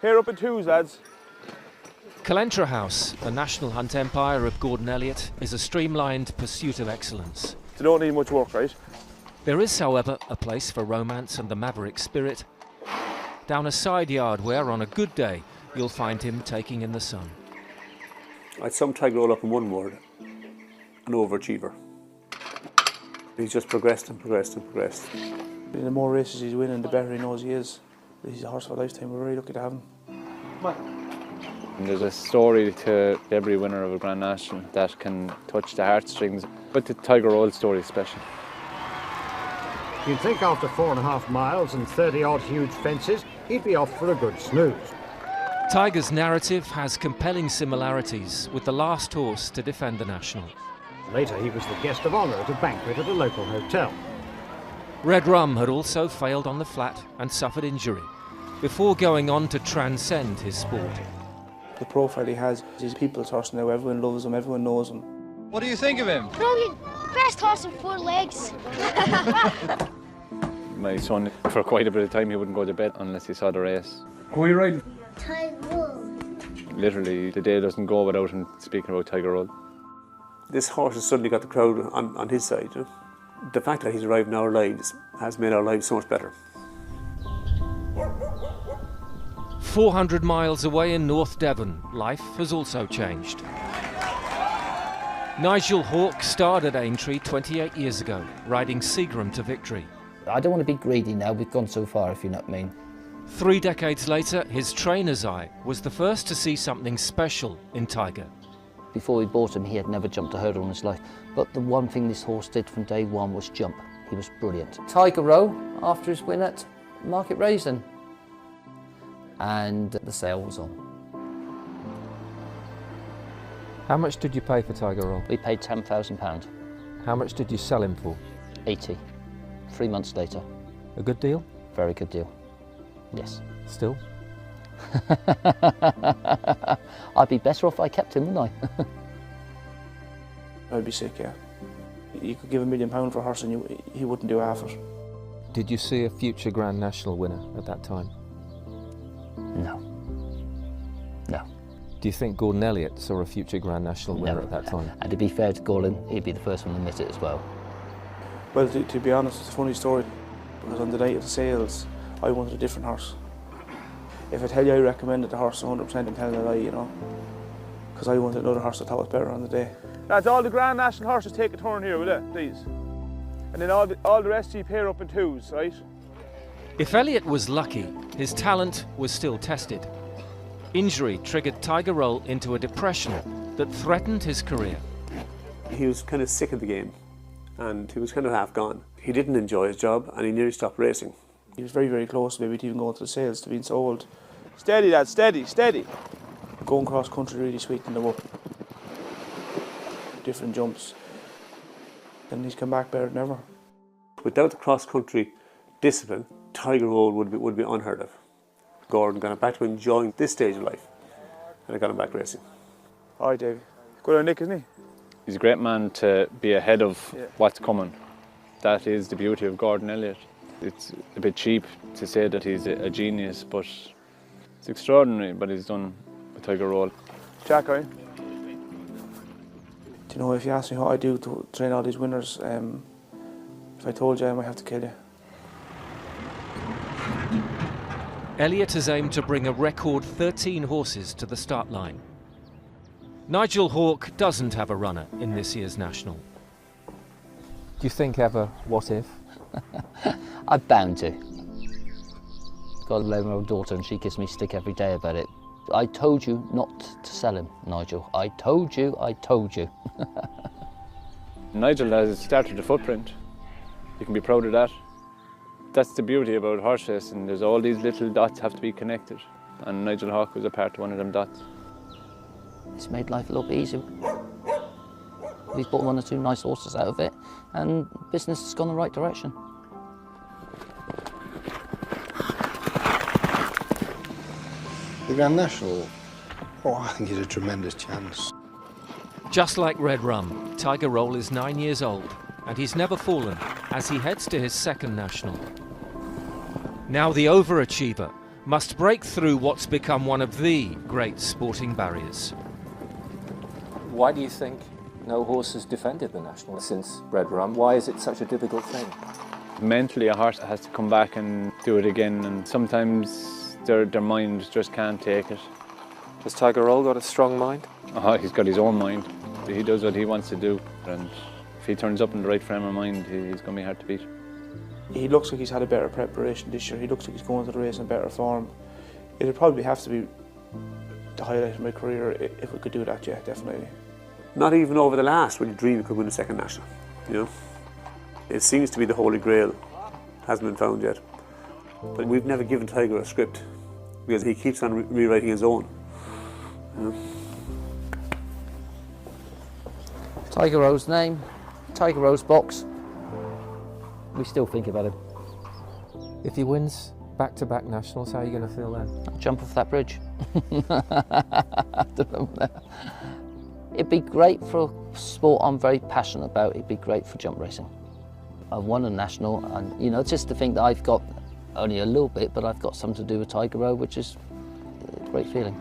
Pair up in twos, lads. Calentra House, the national hunt empire of Gordon Elliott, is a streamlined pursuit of excellence. They don't need much work, right? There is, however, a place for romance and the maverick spirit down a side yard where, on a good day, you'll find him taking in the sun. I'd sum Tiger Roll up in one word: an overachiever. He's just progressed and progressed and progressed. The more races he's winning, the better he knows he is. He's a horse of a lifetime. We're very lucky to have him. And there's a story to every winner of a Grand National that can touch the heartstrings, but the Tiger Roll story is special. You'd think after 4.5 miles and 30-odd huge fences, he'd be off for a good snooze. Tiger's narrative has compelling similarities with the last horse to defend the National. Later, he was the guest of honour at a banquet at a local hotel. Red Rum had also failed on the flat and suffered injury before going on to transcend his sport. The profile he has, he's a people's horse now. Everyone loves him, everyone knows him. What do you think of him? Brilliant. Best horse on 4 legs. My son, for quite a bit of time, he wouldn't go to bed unless he saw the race. Who are you riding? Tiger Roll. Literally, the day doesn't go without him speaking about Tiger Roll. This horse has suddenly got the crowd on his side. You know? The fact that he's arrived in our lives has made our lives so much better. 400 miles away in North Devon, life has also changed. Nigel Hawke starred at Aintree 28 years ago, riding Seagram to victory. I don't want to be greedy now, we've gone so far, if you know what I mean. 3 decades later, his trainer's eye was the first to see something special in Tiger. Before we bought him, he had never jumped a hurdle in his life. But the one thing this horse did from day one was jump. He was brilliant. Tiger Row, after his win at Market Raisin. And the sale was on. How much did you pay for Tiger Roll? We paid £10,000. How much did you sell him for? 80. 3 months later. A good deal? Very good deal. Yes. Still? I'd be better off if I kept him, wouldn't I? I'd be sick, yeah. You could give £1 million for a horse and he wouldn't do half it. Did you see a future Grand National winner at that time? No. No. Do you think Gordon Elliott saw a future Grand National winner at that time? And to be fair to Gordon, he'd be the first one to admit it as well. Well, to be honest, it's a funny story. Because on the night of the sales, I wanted a different horse. If I tell you I recommended the horse 100%, I'm telling a lie, you know. Because I wanted another horse I thought was better on the day. Lads, all the Grand National horses take a turn here, will they, please? And then all the rest of you pair up in twos, right? If Elliott was lucky, his talent was still tested. Injury triggered Tiger Roll into a depression that threatened his career. He was kind of sick of the game and he was kind of half gone. He didn't enjoy his job and he nearly stopped racing. He was very, very close maybe to even going to the sales, to being sold. Steady, lads, steady, steady. Going cross country really sweetened him up. Different jumps. And he's come back better than ever. Without the cross country discipline, Tiger Roll would be unheard of. Gordon got him back to enjoying this stage of life and I got him back racing. All right, Davey. Good on Nick, isn't he? He's a great man to be ahead of what's coming. That is the beauty of Gordon Elliott. It's a bit cheap to say that he's a genius, but it's extraordinary what he's done with Tiger Roll. Jack, right? Do you know, if you ask me what I do to train all these winners, if I told you, I might have to kill you. Elliott has aimed to bring a record 13 horses to the start line. Nigel Hawke doesn't have a runner in this year's National. Do you think ever, what if? I'm bound to. Got a 11-year-old daughter and she gives me stick every day about it. I told you not to sell him, Nigel. I told you, I told you. Nigel has started a footprint. You can be proud of that. That's the beauty about horse racing. There's all these little dots have to be connected. And Nigel Hawke was a part of one of them dots. It's made life a little bit easier. We've bought 1 or 2 nice horses out of it and business has gone the right direction. The Grand National, I think it's a tremendous chance. Just like Red Rum, Tiger Roll is 9 years old and he's never fallen as he heads to his second National. Now the overachiever must break through what's become one of the great sporting barriers. Why do you think no horse has defended the national since Red Rum? Why is it such a difficult thing? Mentally, a horse has to come back and do it again, and sometimes their mind just can't take it. Has Tiger Roll got a strong mind? Oh, he's got his own mind. He does what he wants to do, and if he turns up in the right frame of mind, he's going to be hard to beat. He looks like he's had a better preparation this year. He looks like he's going to the race in better form. It'd probably have to be the highlight of my career if we could do that, yeah, definitely. Not even over the last when you dream you could win a second national, you know. It seems to be the holy grail, hasn't been found yet. But we've never given Tiger a script because he keeps on rewriting his own. You know? Tiger Rowe's name, Tiger Rowe's box. We still think about him. If he wins back-to-back nationals, how are you going to feel then? I'll jump off that bridge. I don't know. It'd be great for a sport I'm very passionate about. It'd be great for jump racing. I've won a national, and you know, just to think that I've got only a little bit, but I've got something to do with Tiger Rowe, which is a great feeling.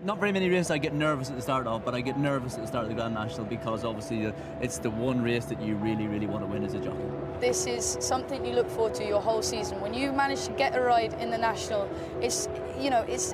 Not very many races I get nervous at the start of, but I get nervous at the start of the Grand National because obviously it's the one race that you really, really want to win as a jockey. This is something you look forward to your whole season. When you manage to get a ride in the National, it's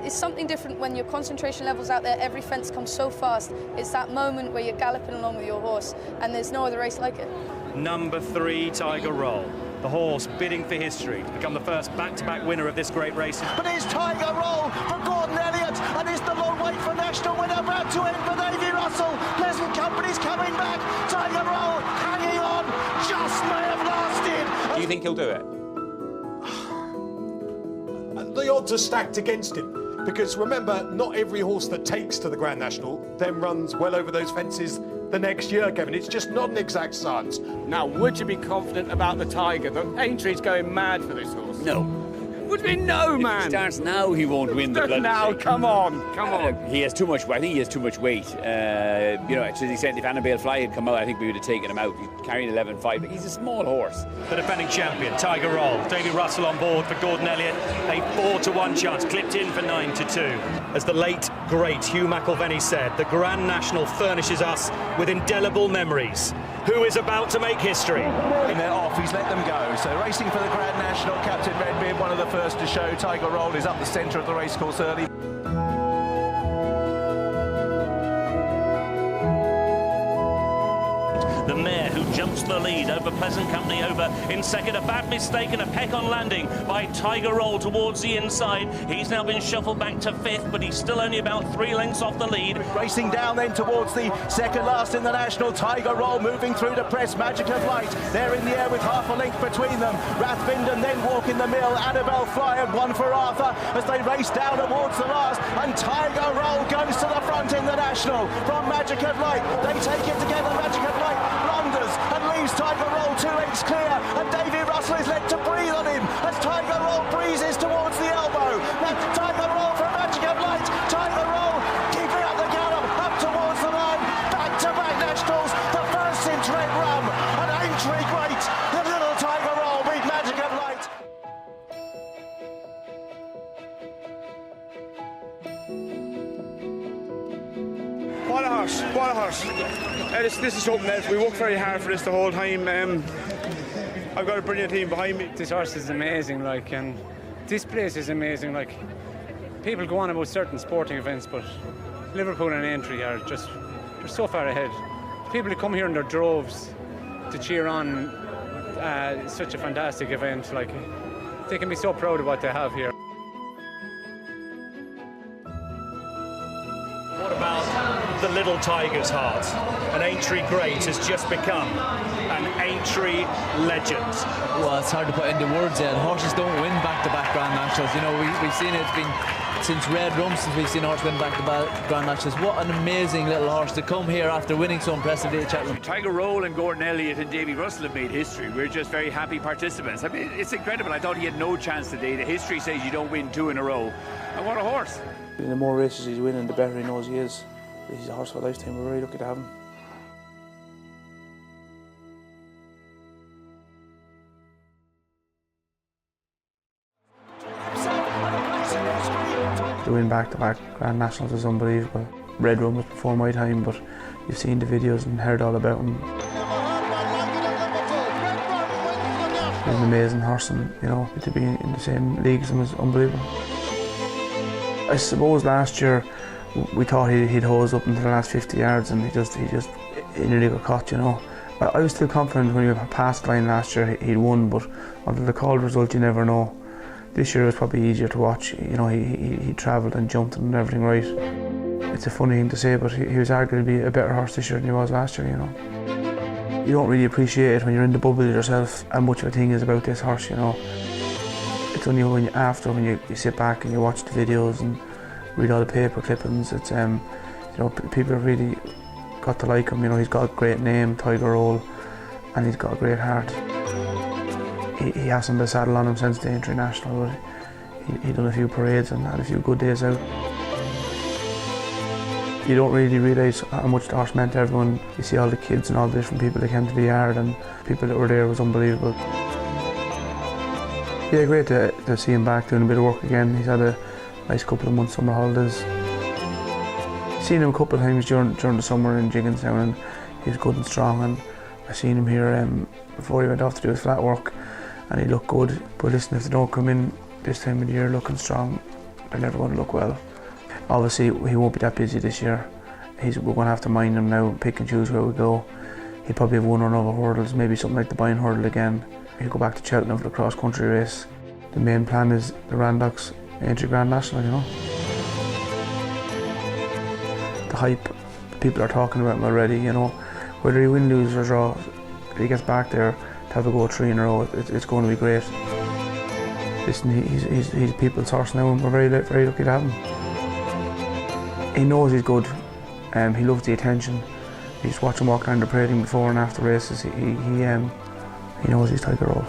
something different when your concentration level's out there, every fence comes so fast. It's that moment where you're galloping along with your horse, and there's no other race like it. Number 3, Tiger Roll. The horse bidding for history to become the first back-to-back winner of this great race. But it's Tiger Roll for Gordon Elliott, and it's the long wait for national winner about to end for Davy Russell. Pleasant Company's coming back. Tiger Roll hanging on, just may have lasted. Do you think he'll do it? The odds are stacked against him, because remember, not every horse that takes to the Grand National then runs well over those fences the next year, Kevin. It's just not an exact science. Now, would you be confident about the Tiger? The Aintree's going mad for this horse. No. What do you mean, no, man? If he starts now, he won't win the bloody Now, thing. come on. He has too much. I think he has too much weight. You know, to the extent if Annabelle Fly had come out, I think we would have taken him out. He's carrying 11.5, but he's a small horse. The defending champion, Tiger Roll. Davy Russell on board for Gordon Elliott. A 4-1 chance, clipped in for 9-2. As the late, great Hugh McIlvenney said, the Grand National furnishes us with indelible memories. Who is about to make history? And they're off, he's let them go. So racing for the Grand National, Captain Redbeard, one of the first to show. Tiger Roll is up the centre of the racecourse early. The mare who jumps the lead over Pleasant Company, over in second. A bad mistake and a peck on landing by Tiger Roll towards the inside. He's now been shuffled back to 5th, but he's still only about 3 lengths off the lead. Racing down then towards the second last in the National. Tiger Roll moving through to press Magic of Light. They're in the air with half a length between them. Rathbinden then walking the mill. Annabelle Fly and 1 for Arthur as they race down towards the last. And Tiger Roll goes to the front in the National from Magic of Light. They take it together. Magic of Light blunders and leaves Tiger Roll 2 lengths clear, and Davy Russell is led to breathe on him as Tiger Roll breezes towards the elbow. That's Tiger Roll from Magic of Light. Tiger Roll keeping up the gallop up towards the line. Back-to-back nationals, the first since Red Rum, and Aintree great. The little Tiger Roll beat Magic of Light. What a horse, what a horse. This is something else. We worked very hard for this the whole time. I've got a brilliant team behind me. This horse is amazing, and this place is amazing. People go on about certain sporting events, but Liverpool and Aintree are just, they're so far ahead. People who come here in their droves to cheer on such a fantastic event, they can be so proud of what they have here. What about the little Tiger's heart? An Aintree great has just become an Aintree legend. Well, it's hard to put into words yet. Horses don't win back-to-back Grand Nationals. You know, we've seen it. It's been since Red Rum since we've seen a horse win back-to-back Grand Nationals. What an amazing little horse to come here after winning so impressively at Cheltenham. Tiger Roll and Gordon Elliott and Davy Russell have made history. We're just very happy participants. I mean, it's incredible. I thought he had no chance today. The history says you don't win 2 in a row. And what a horse. The more races he's winning, the better he knows he is. He's a horse of a lifetime. We're very lucky to have him. To win back-to-back Grand Nationals is unbelievable. Red Rum was before my time, but you've seen the videos and heard all about him. He's an amazing horse, and to be in the same league as him is unbelievable. I suppose last year we thought he'd hose up into the last 50 yards, and he nearly got caught. I was still confident when we passed the line last year he'd won, but until the called result, you never know. This year it was probably easier to watch. He travelled and jumped and everything right. It's a funny thing to say, but he was arguably a better horse this year than he was last year. You don't really appreciate it when you're in the bubble yourself how much of a thing is about this horse. It's only when you sit back and you watch the videos and read all the paper clippings. It's people have really got to like him. He's got a great name, Tiger Roll, and he's got a great heart. He hasn't been saddle on him since the international, but he done a few parades and had a few good days out. You don't really realise how much the horse meant to everyone. You see all the kids and all the different people that came to the yard, and people that were there was unbelievable. Yeah, great to see him back doing a bit of work again. He's had a nice couple of months summer holidays. Seen him a couple of times during the summer in Jigginstown, and he was good and strong. And I seen him here before he went off to do his flat work, and he looked good. But listen, if they don't come in this time of the year looking strong, they're never going to look well. Obviously, he won't be that busy this year. We're going to have to mind him now, pick and choose where we go. He'll probably have one or another hurdles, maybe something like the Bine Hurdle again. He'll go back to Cheltenham for the cross-country race. The main plan is the Randox Aintree Grand National, The hype, people are talking about him already, Whether he win, lose or draw, if he gets back there to have a go 3 in a row, it's going to be great. Listen, he's people's horse now, and we're very, very lucky to have him. He knows he's good, he loves the attention. You just watch him walk down the parade before and after races, he knows he's Tiger Roll.